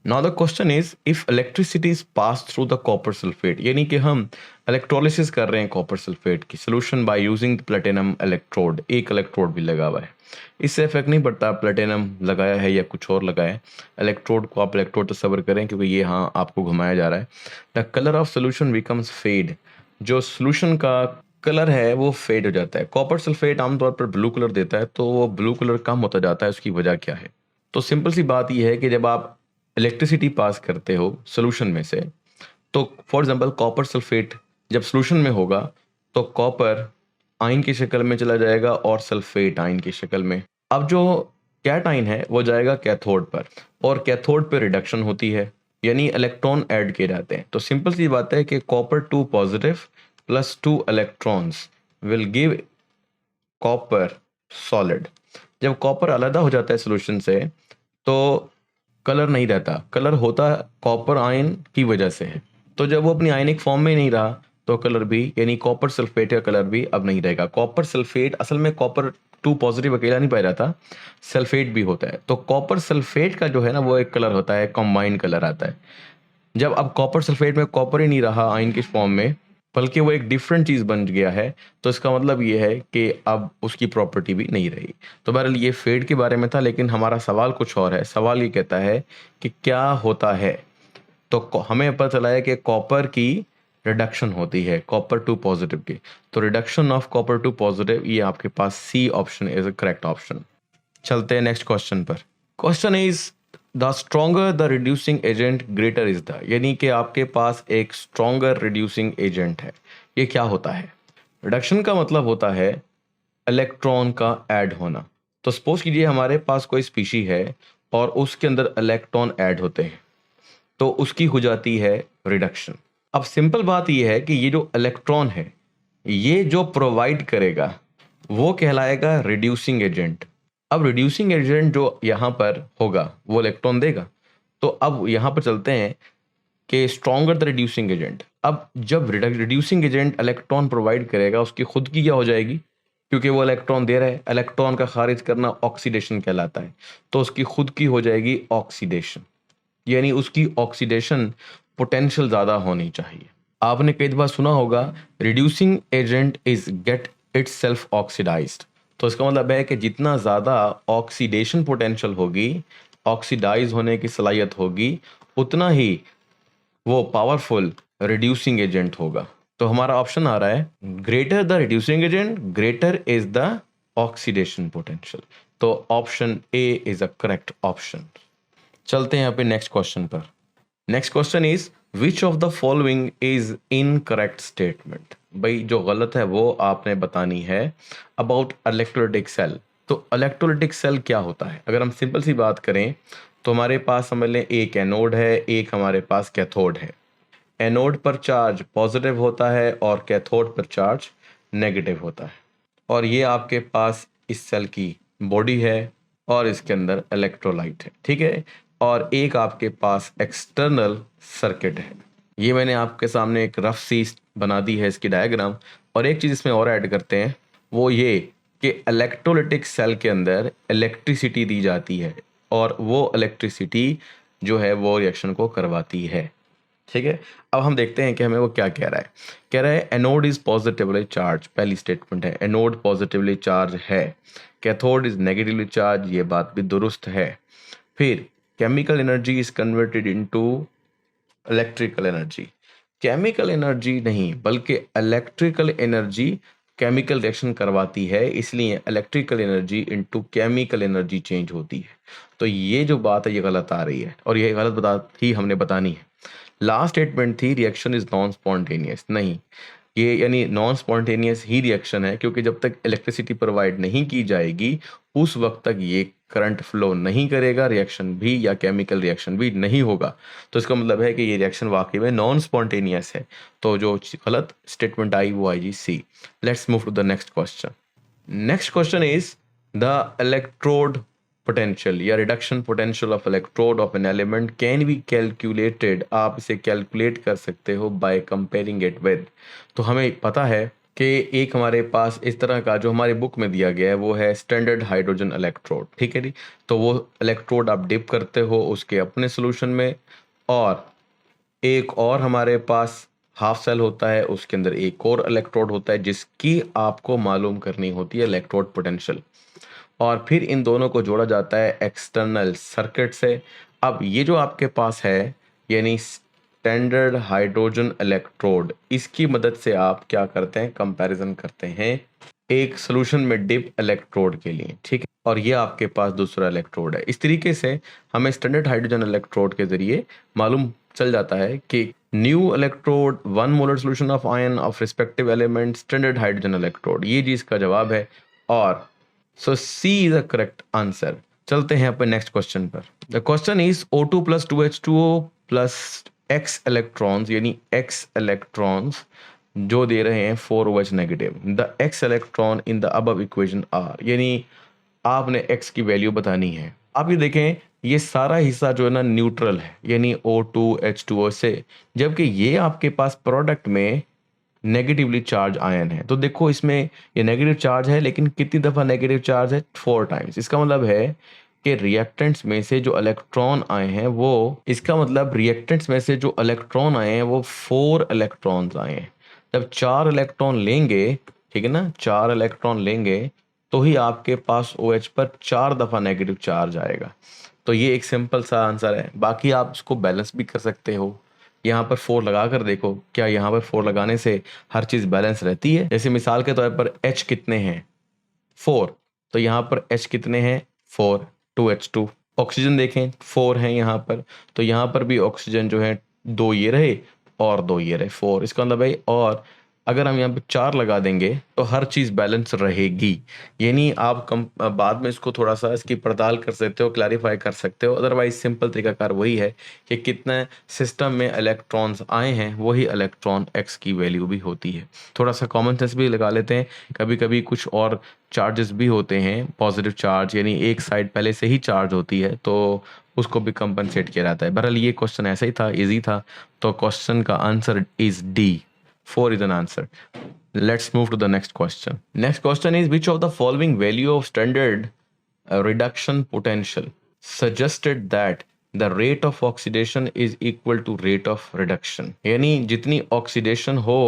Now the question is if electricity is pass through the copper sulphate, यानी कि हम इलेक्ट्रोलिसिस कर रहे हैं कॉपर सल्फेट की solution by using platinum electrode, एक इलेक्ट्रोड भी लगा हुआ है। इससे इफेक्ट नहीं पड़ता प्लेटिनम लगाया है या कुछ और लगाया है। इलेक्ट्रोड को आप इलेक्ट्रोड तस्वर करें क्योंकि ये हाँ आपको घुमाया जा रहा है। The colour of solution becomes fade, जो सोल्यूशन का कलर है वो फेड हो जाता है। कॉपर सल्फेट आमतौर पर ब्लू कलर देता है, तो वो ब्लू कलर कम होता जाता है, उसकी वजह क्या है? तो सिंपल सी बात यह है कि जब आप इलेक्ट्रिसिटी पास करते हो सोल्यूशन में से, तो फॉर एग्जांपल कॉपर सल्फेट जब सोल्यूशन में होगा तो कॉपर आयन की शक्ल में चला जाएगा और सल्फेट आयन की शक्ल में। अब जो कैटायन है वो जाएगा कैथोड पर, और कैथोड पर रिडक्शन होती है, यानी इलेक्ट्रॉन ऐड किए जाते हैं। तो सिंपल सी बात है कि copper 2 positive plus 2 electrons will give copper solid. जब कॉपर अलग हो जाता है सोल्यूशन से तो कलर नहीं रहता, कलर होता कॉपर आयन की वजह से है। तो जब वो अपनी आयनिक फॉर्म में नहीं रहा तो कलर भी, यानी कॉपर सल्फेट का कलर भी अब नहीं रहेगा। कॉपर सल्फेट असल में कॉपर 2 पॉजिटिव अकेला नहीं पाया जाता, सल्फेट भी होता है। तो कॉपर सल्फेट का जो है ना वो एक कलर होता है, कंबाइंड कलर आता है। जब अब कॉपर सल्फेट में कॉपर ही नहीं रहा आयन की फॉर्म में, बल्कि वो एक डिफरेंट चीज़ बन गया है, तो इसका मतलब ये है कि अब उसकी प्रॉपर्टी भी नहीं रही। तो बहरहाल ये फेड के बारे में था, लेकिन हमारा सवाल कुछ और है। सवाल ये कहता है कि क्या होता है, तो हमें पता चला है कि कॉपर की रिडक्शन होती है कॉपर 2 पॉजिटिव की। तो रिडक्शन ऑफ कॉपर 2 पॉजिटिव, ये आपके पास C option is a correct option. चलते हैं नेक्स्ट क्वेश्चन पर। Question is the stronger the reducing agent greater is the, यानी कि आपके पास एक स्ट्रॉन्गर रिड्यूसिंग एजेंट है। ये क्या होता है? रिडक्शन का मतलब होता है इलेक्ट्रॉन का ऐड होना। तो सपोज कीजिए हमारे पास कोई स्पीशी है और उसके अंदर इलेक्ट्रॉन ऐड होते हैं, तो उसकी हो जाती है रिडक्शन। अब सिंपल बात यह है कि ये जो इलेक्ट्रॉन है ये जो प्रोवाइड करेगा वो कहलाएगा रिड्यूसिंग एजेंट। अब रिड्यूसिंग एजेंट जो यहाँ पर होगा वो इलेक्ट्रॉन देगा। तो अब यहाँ पर चलते हैं कि स्ट्रॉन्गर द रिड्यूसिंग एजेंट। अब जब रिड्यूसिंग एजेंट इलेक्ट्रॉन प्रोवाइड करेगा उसकी खुद की क्या हो जाएगी, क्योंकि वो इलेक्ट्रॉन दे रहा है, इलेक्ट्रॉन का खारिज करना ऑक्सीडेशन कहलाता है, तो उसकी खुद की हो जाएगी ऑक्सीडेशन, यानी उसकी ऑक्सीडेशन पोटेंशियल ज़्यादा होनी चाहिए। आपने कई बार सुना होगा reducing agent is get itself oxidised. तो इसका मतलब है कि जितना ज़्यादा ऑक्सीडेशन पोटेंशियल होगी, ऑक्सीडाइज होने की सलाहियत होगी, उतना ही वो पावरफुल रिड्यूसिंग एजेंट होगा। तो हमारा ऑप्शन आ रहा है greater the reducing agent greater is the oxidation potential. तो option A is a correct option. चलते हैं यहाँ पे नेक्स्ट क्वेश्चन पर। Next question is which of the following is incorrect statement. भाई जो गलत है वो आपने बतानी है अबाउट इलेक्ट्रोलाइटिक सेल। तो इलेक्ट्रोलाइटिक सेल क्या होता है? अगर हम सिंपल सी बात करें तो हमारे पास समझ लें एक एनोड है, एक हमारे पास कैथोड है। एनोड पर चार्ज पॉजिटिव होता है और कैथोड पर चार्ज नेगेटिव होता है। और ये आपके पास इस सेल की बॉडी है और इसके अंदर इलेक्ट्रोलाइट है, ठीक है। और एक आपके पास एक्सटर्नल सर्किट है। ये मैंने आपके सामने एक रफ सी बना दी है इसकी डायग्राम। और एक चीज़ इसमें और ऐड करते हैं, वो ये कि इलेक्ट्रोलाइटिक सेल के अंदर इलेक्ट्रिसिटी दी जाती है और वो इलेक्ट्रिसिटी जो है वो रिएक्शन को करवाती है, ठीक है। अब हम देखते हैं कि हमें वो क्या कह रहा है। कह रहा है एनोड इज पॉजिटिवली चार्ज, पहली स्टेटमेंट है एनोड पॉजिटिवली चार्ज है। कैथोड इज नेगेटिवली चार्ज, ये बात भी दुरुस्त है। फिर chemical energy is converted into electrical energy. Chemical energy नहीं बल्कि इलेक्ट्रिकल एनर्जी केमिकल रिएक्शन करवाती है, इसलिए electrical energy into chemical energy change होती है। तो ये जो बात है ये गलत आ रही है और ये गलत बात ही हमने बतानी है। लास्ट स्टेटमेंट थी रिएक्शन इज नॉन स्पॉन्टेनियस, नहीं, ये यानी नॉन स्पॉन्टेनियस ही रिएक्शन है, क्योंकि जब तक इलेक्ट्रिसिटी प्रोवाइड नहीं की जाएगी उस वक्त तक ये करंट फ्लो नहीं करेगा, रिएक्शन भी या केमिकल रिएक्शन भी नहीं होगा। तो इसका मतलब है कि ये रिएक्शन वाकई में नॉन स्पॉन्टेनियस है। तो जो गलत स्टेटमेंट आई वो आएगी C. Let's move to the next question. Next question is the electrode potential या reduction potential of electrode of an element can be calculated. आप इसे कैलकुलेट कर सकते हो बाय कंपेयरिंग इट विद। तो हमें पता है कि एक हमारे पास इस तरह का जो हमारे बुक में दिया गया है वो है स्टैंडर्ड हाइड्रोजन इलेक्ट्रोड, ठीक है जी। तो वो इलेक्ट्रोड आप डिप करते हो उसके अपने सोल्यूशन में, और एक और हमारे पास हाफ सेल होता है, उसके अंदर एक और इलेक्ट्रोड होता है जिसकी आपको मालूम करनी होती है इलेक्ट्रोड पोटेंशियल, और फिर इन दोनों को जोड़ा जाता है एक्सटर्नल सर्किट से। अब ये जो आपके पास है यानी स्टैंडर्ड हाइड्रोजन इलेक्ट्रोड, इसकी मदद से आप क्या करते हैं, कंपैरिजन करते हैं एक सॉल्यूशन में डिप इलेक्ट्रोड के लिए, ठीक है। और ये आपके पास दूसरा इलेक्ट्रोड है। इस तरीके से हमें स्टैंडर्ड हाइड्रोजन इलेक्ट्रोड के जरिए मालूम चल जाता है कि new electrode 1 molar solution of ion of respective element standard hydrogen electrode, ये जी इसका जवाब है। और so C is the correct answer. चलते हैं अपने नेक्स्ट क्वेश्चन पर। The question is O2 plus 2H2O plus x electrons, यानी x इलेक्ट्रॉन्स जो दे रहे हैं 4OH negative. The x electron in the above equation are, यानी आपने x की वैल्यू बतानी है। आप ये देखें ये सारा हिस्सा जो है ना न्यूट्रल है, यानी O2 H2O से, जबकि ये आपके पास प्रोडक्ट में नेगेटिवली चार्ज आयन है। तो देखो इसमें ये नेगेटिव चार्ज है, लेकिन कितनी दफ़ा नेगेटिव चार्ज है, 4 टाइम्स। इसका मतलब है कि रिएक्टेंट्स में से जो इलेक्ट्रॉन आए हैं वो, इसका मतलब रिएक्टेंट्स में से जो इलेक्ट्रॉन आए हैं वो 4 इलेक्ट्रॉन्स आए हैं। जब 4 इलेक्ट्रॉन लेंगे, ठीक है ना, 4 इलेक्ट्रॉन लेंगे तो ही आपके पास OH पर 4 दफ़ा नेगेटिव चार्ज आएगा। तो ये एक सिंपल सा आंसर है। बाकी आप इसको बैलेंस भी कर सकते हो, यहाँ पर 4 लगा कर देखो, क्या यहाँ पर 4 लगाने से हर चीज़ बैलेंस रहती है। जैसे मिसाल के तौर पर H कितने हैं, 4, तो यहाँ पर H कितने हैं, 4, 2H2। ऑक्सीजन देखें 4 हैं यहाँ पर, तो यहाँ पर भी ऑक्सीजन जो है 2 ये रहे और 2 ये रहे, 4। इसका मतलब भाई, और अगर हम यहाँ पे 4 लगा देंगे तो हर चीज़ बैलेंस रहेगी। यानी आप बाद में इसको थोड़ा सा इसकी पड़ताल कर सकते हो, क्लैरिफाई कर सकते हो। अदरवाइज सिंपल तरीकाकार वही है कि कितने सिस्टम में इलेक्ट्रॉन्स आए हैं वही इलेक्ट्रॉन x की वैल्यू भी होती है। थोड़ा सा कॉमन सेंस भी लगा लेते हैं, कभी कभी कुछ और चार्जेस भी होते हैं, पॉजिटिव चार्ज, यानी एक साइड पहले से ही चार्ज होती है तो उसको भी कंपनसेट किया जाता है। बहरहाल ये क्वेश्चन ऐसा ही था, इजी था, तो क्वेश्चन का answer is D, 4 is an answer. Let's move to the next question. Next question is, which of the following value of standard reduction potential suggested that the rate of oxidation is equal to rate of reduction? यानी जितनी oxidation हो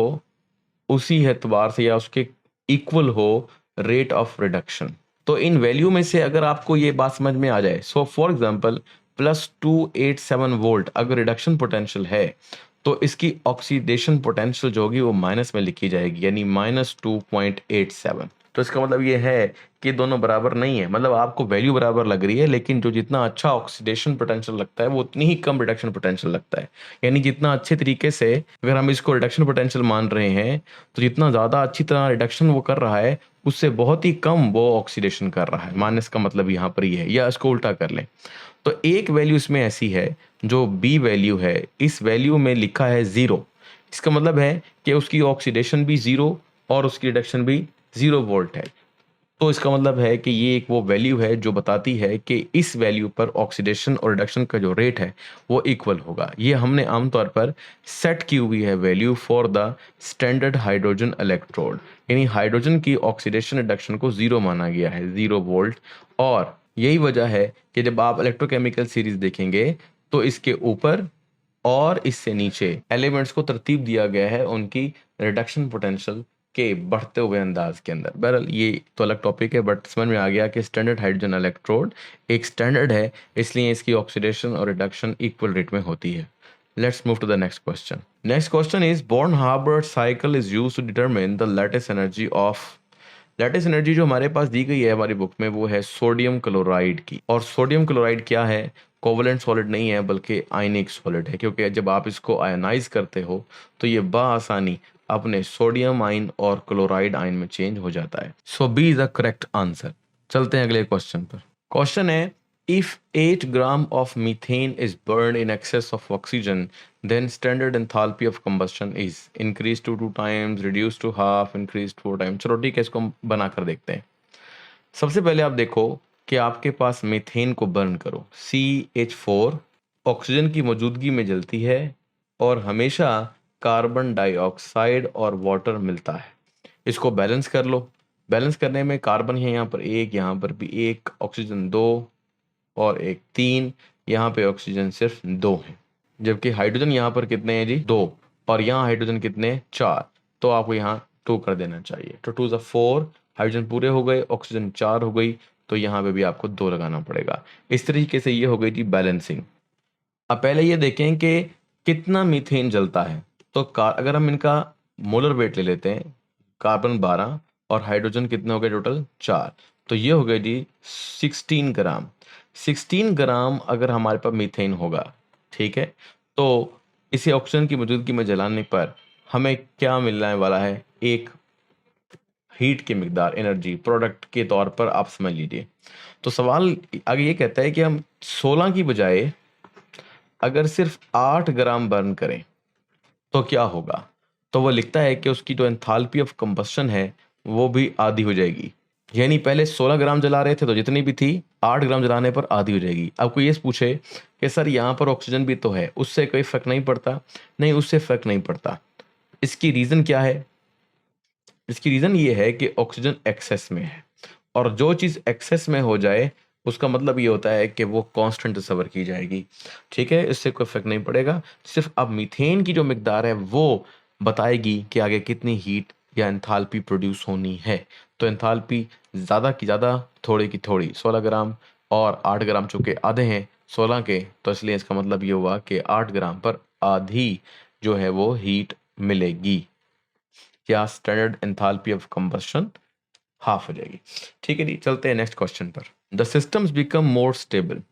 उसी एतबार से या उसके equal हो rate of reduction. तो इन वैल्यू में से अगर आपको ये बात समझ में आ जाए, सो फॉर एग्जांपल +287 वोल्ट अगर रिडक्शन पोटेंशियल है तो इसकी ऑक्सीडेशन पोटेंशियल जो होगी वो माइनस में लिखी जाएगी, यानी -2.87। तो इसका मतलब ये है कि दोनों बराबर नहीं है, मतलब आपको वैल्यू बराबर लग रही है, लेकिन जो जितना अच्छा ऑक्सीडेशन पोटेंशियल लगता है वो उतनी ही कम रिडक्शन पोटेंशियल लगता है। यानी जितना अच्छे तरीके से अगर हम इसको रिडक्शन पोटेंशियल मान रहे हैं तो जितना ज़्यादा अच्छी तरह रिडक्शन वो कर रहा है उससे बहुत ही कम वो ऑक्सीडेशन कर रहा है। माइनस का मतलब यहाँ पर ही है, या इसको उल्टा कर लें तो एक वैल्यू इसमें ऐसी है जो बी वैल्यू है, इस वैल्यू में लिखा है 0। इसका मतलब है कि उसकी ऑक्सीडेशन भी 0 और उसकी रिडक्शन भी 0 वोल्ट है। तो इसका मतलब है कि ये एक वो वैल्यू है जो बताती है कि इस वैल्यू पर ऑक्सीडेशन और रिडक्शन का जो रेट है वो इक्वल होगा। ये हमने आमतौर पर सेट की हुई है value for the standard hydrogen electrode, यानी हाइड्रोजन की ऑक्सीडेशन रिडक्शन को 0 माना गया है, 0 वोल्ट। और यही वजह है कि जब आप इलेक्ट्रोकेमिकल सीरीज देखेंगे तो इसके ऊपर और इससे नीचे एलिमेंट्स को तरतीब दिया गया है उनकी रिडक्शन पोटेंशियल के बढ़ते हुए अंदाज के अंदर। बहरहाल ये तो अलग टॉपिक है, बट समझ में आ गया कि स्टैंडर्ड हाइड्रोजन इलेक्ट्रोड एक स्टैंडर्ड है, इसलिए इसकी ऑक्सीडेशन और रिडक्शन इक्वल रेट में होती है। Let's move to the next question. Next question is, Born-Haber cycle is used to determine the lattice energy of lattice energy जो हमारे पास दी गई है हमारी बुक में वो है सोडियम क्लोराइड की। और सोडियम क्लोराइड क्या है, कोवलेंट सॉलिड नहीं है बल्कि आयनिक सॉलिड है, क्योंकि जब आप इसको आयनाइज करते हो तो ये बआसानी अपने सोडियम आयन और क्लोराइड आयन में चेंज हो जाता है। So B is the correct answer. चलते हैं अगले क्वेश्चन पर। क्वेश्चन है, if 8 gram of methane is burn in excess of oxygen, then standard enthalpy of combustion is increased to 2 times, reduced to half, increased 4 times। चलो ठीक है, इसको हम बना कर देखते हैं। सबसे पहले आप देखो कि आपके पास मीथेन को बर्न करो, CH4 ऑक्सीजन की मौजूदगी में जलती है और हमेशा कार्बन डाइऑक्साइड और वाटर मिलता है। इसको बैलेंस कर लो। बैलेंस करने में कार्बन है यहाँ पर एक, यहाँ पर भी एक, ऑक्सीजन 2 और एक 3, यहाँ पे ऑक्सीजन सिर्फ 2 है, जबकि हाइड्रोजन यहाँ पर कितने हैं जी, 2, और यहाँ हाइड्रोजन कितने, 4। तो आपको यहाँ 2 कर देना चाहिए। तो 2 × 4, हाइड्रोजन पूरे हो गए, ऑक्सीजन 4 हो गई, तो यहाँ पे भी आपको 2 लगाना पड़ेगा। इस तरीके से ये हो गई जी बैलेंसिंग। अब पहले ये देखें कि कितना मीथेन जलता है। तो अगर हम इनका मोलर वेट ले लेते हैं, कार्बन 12 और हाइड्रोजन कितने हो गए टोटल, 4, तो ये हो गए जी 16 ग्राम। 16 ग्राम अगर हमारे पास मीथेन होगा, ठीक है, तो इसे ऑक्सीजन की मौजूदगी में जलाने पर हमें क्या मिलने वाला है, एक हीट की मिकदार, एनर्जी प्रोडक्ट के तौर पर आप समझ लीजिए। तो सवाल आगे ये कहता है कि हम 16 की बजाय अगर सिर्फ 8 ग्राम बर्न करें तो क्या होगा। तो वो लिखता है कि उसकी जो एंथैल्पी ऑफ कंबस्शन है वो भी आधी हो जाएगी। यानी पहले 16 ग्राम जला रहे थे तो जितनी भी थी 8 ग्राम जलाने पर आधी हो जाएगी। अब कोई ये पूछे कि सर यहाँ पर ऑक्सीजन भी तो है, उससे कोई फर्क नहीं पड़ता? नहीं, उससे फर्क नहीं पड़ता। इसकी रीज़न क्या है? इसकी रीज़न ये है कि ऑक्सीजन एक्सेस में है, और जो चीज़ एक्सेस में हो जाए उसका मतलब ये होता है कि वो कांस्टेंट तस्वर की जाएगी। ठीक है, इससे कोई फर्क नहीं पड़ेगा। सिर्फ अब मीथेन की जो मिकदार है वो बताएगी कि आगे कितनी हीट या एंथैल्पी प्रोड्यूस होनी है। तो एंथैल्पी ज़्यादा की ज़्यादा, थोड़ी की थोड़ी, 16 ग्राम और 8 ग्राम चूँकि आधे हैं 16 के, तो इसलिए इसका मतलब ये हुआ कि 8 ग्राम पर आधी जो है वो हीट मिलेगी, या standard enthalpy of combustion half हो जाएगी। ठीक है जी, चलते हैं नेक्स्ट क्वेश्चन पर। The systems become more stable.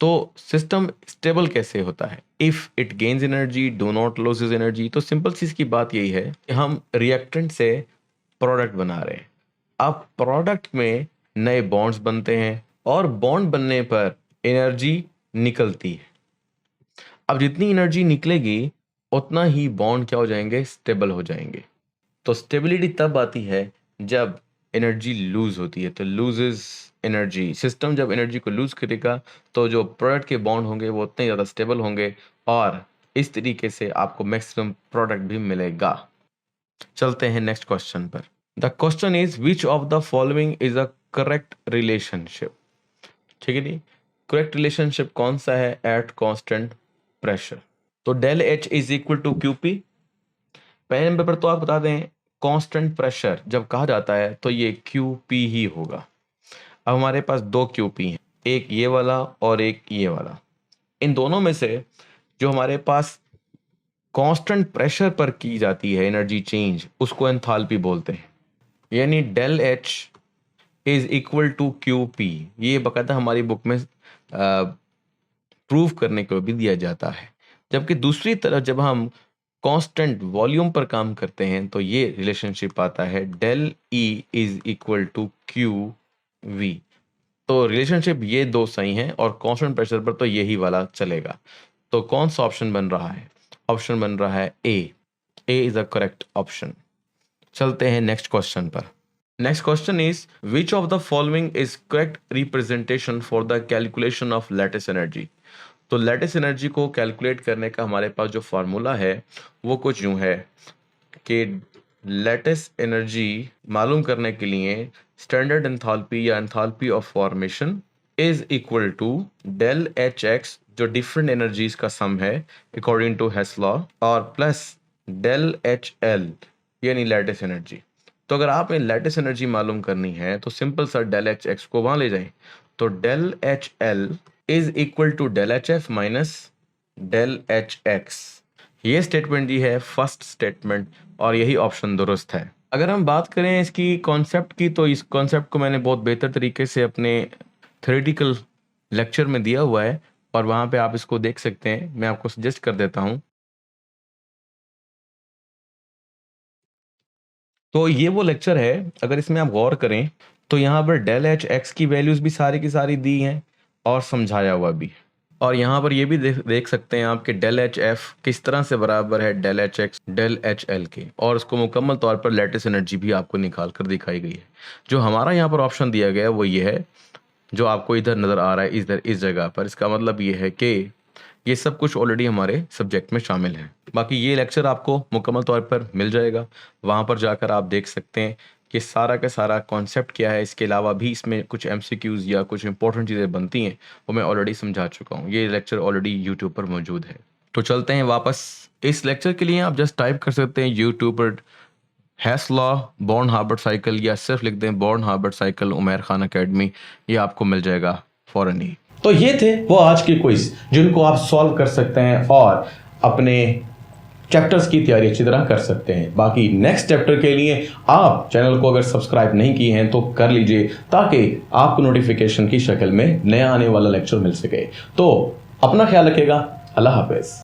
तो सिस्टम स्टेबल कैसे होता है? If it gains energy, do not losses energy. तो सिंपल सी इसकी बात यही है कि हम रिएक्टेंट से प्रोडक्ट बना रहे हैं। अब प्रोडक्ट में नए बॉन्ड्स बनते हैं और बॉन्ड बनने पर एनर्जी निकलती है। अब जितनी एनर्जी निकलेगी उतना ही बॉन्ड क्या हो जाएंगे, स्टेबल हो जाएंगे। तो स्टेबिलिटी तब आती है जब एनर्जी लूज होती है, तो लूजेस एनर्जी। सिस्टम जब एनर्जी को लूज करेगा तो जो प्रोडक्ट के बॉन्ड होंगे वो उतने ज़्यादा स्टेबल होंगे, और इस तरीके से आपको मैक्सिमम प्रोडक्ट भी मिलेगा। चलते हैं नेक्स्ट क्वेश्चन पर। The question is which of the following is a correct relationship. ठीक है जी, करेक्ट रिलेशनशिप कौन सा है एट कांस्टेंट प्रेशर? तो del H is equal to Q P. पहले नंबर पर तो आप बता दें कांस्टेंट प्रेशर जब कहा जाता है तो ये क्यू पी ही होगा। अब हमारे पास 2 क्यू पी हैं, एक ये वाला और एक ये वाला। इन दोनों में से जो हमारे पास कांस्टेंट प्रेशर पर की जाती है एनर्जी चेंज, उसको एंथैल्पी बोलते हैं। यानी del H is equal to Q P, ये बकायदा हमारी बुक में प्रूव करने को भी दिया जाता है। जबकि दूसरी तरफ जब हम कांस्टेंट वॉल्यूम पर काम करते हैं तो ये रिलेशनशिप आता है del E is equal to Q V. तो रिलेशनशिप ये दो सही हैं, और कांस्टेंट प्रेशर पर तो यही वाला चलेगा। तो कौन सा ऑप्शन बन रहा है? ऑप्शन बन रहा है ए। ए इज द करेक्ट ऑप्शन। चलते हैं नेक्स्ट क्वेश्चन पर। Next question is which of the following is correct representation for the calculation of lattice energy. तो लैटिस एनर्जी को कैलकुलेट करने का हमारे पास जो फार्मूला है वो कुछ यूं है कि लैटिस एनर्जी मालूम करने के लिए स्टैंडर्ड एंथैल्पी या enthalpy of formation is equal to del H X, जो डिफरेंट एनर्जीज का सम है अकॉर्डिंग टू हेस लॉ, और प्लस डेल एच एल यानी लैटिस एनर्जी। तो अगर आपने लैटिस एनर्जी मालूम करनी है तो सिंपल सा डेल एच एक्स को वहां ले जाएं, तो del H L is equal to del H F minus del H X. ये स्टेटमेंट जी है फर्स्ट स्टेटमेंट, और यही ऑप्शन दुरुस्त है। अगर हम बात करें इसकी कॉन्सेप्ट की, तो इस कॉन्सेप्ट को मैंने बहुत बेहतर तरीके से अपने थ्योरेटिकल लेक्चर में दिया हुआ है, और वहाँ पे आप इसको देख सकते हैं। मैं आपको सजेस्ट कर देता हूँ। तो ये वो लेक्चर है, अगर इसमें आप गौर करें तो यहाँ पर डेल एच एक्स की वैल्यूज़ भी सारी की सारी दी हैं और समझाया हुआ भी है। और यहाँ पर ये भी देख सकते हैं आप कि डेल एच एफ किस तरह से बराबर है del H X del H L के, और उसको मुकम्मल तौर पर लैटिस एनर्जी भी आपको निकाल कर दिखाई गई है। जो हमारा यहाँ पर ऑप्शन दिया गया है वो ये है, जो आपको इधर नज़र आ रहा है इधर इस जगह पर। इसका मतलब ये है कि ये सब कुछ ऑलरेडी हमारे सब्जेक्ट में शामिल है। बाकी ये लेक्चर आपको मुकम्मल तौर पर मिल जाएगा, वहाँ पर जाकर आप देख सकते हैं कि सारा का सारा कॉन्सेप्ट क्या है। इसके अलावा भी इसमें कुछ एमसीक्यूज़ या कुछ इंपॉर्टेंट चीज़ें बनती हैं, वो मैं ऑलरेडी समझा चुका हूँ। ये लेक्चर ऑलरेडी यूट्यूब पर मौजूद है। तो चलते हैं वापस। इस लेक्चर के लिए आप जस्ट टाइप कर सकते हैं यूट्यूब पर हैस लॉ बॉर्न हार्बर्ट साइकिल, या सिर्फ लिख दें born हार्बर्ट cycle Umair Khan academy, ये आपको मिल जाएगा फ़ौरन ही। तो ये थे वो आज के क्विज जिनको आप सॉल्व कर सकते हैं और अपने चैप्टर्स की तैयारी अच्छी तरह कर सकते हैं। बाकी नेक्स्ट चैप्टर के लिए आप चैनल को अगर सब्सक्राइब नहीं किए हैं तो कर लीजिए, ताकि आपको नोटिफिकेशन की शक्ल में नया आने वाला लेक्चर मिल सके। तो अपना ख्याल रखिएगा। अल्लाह हाफिज।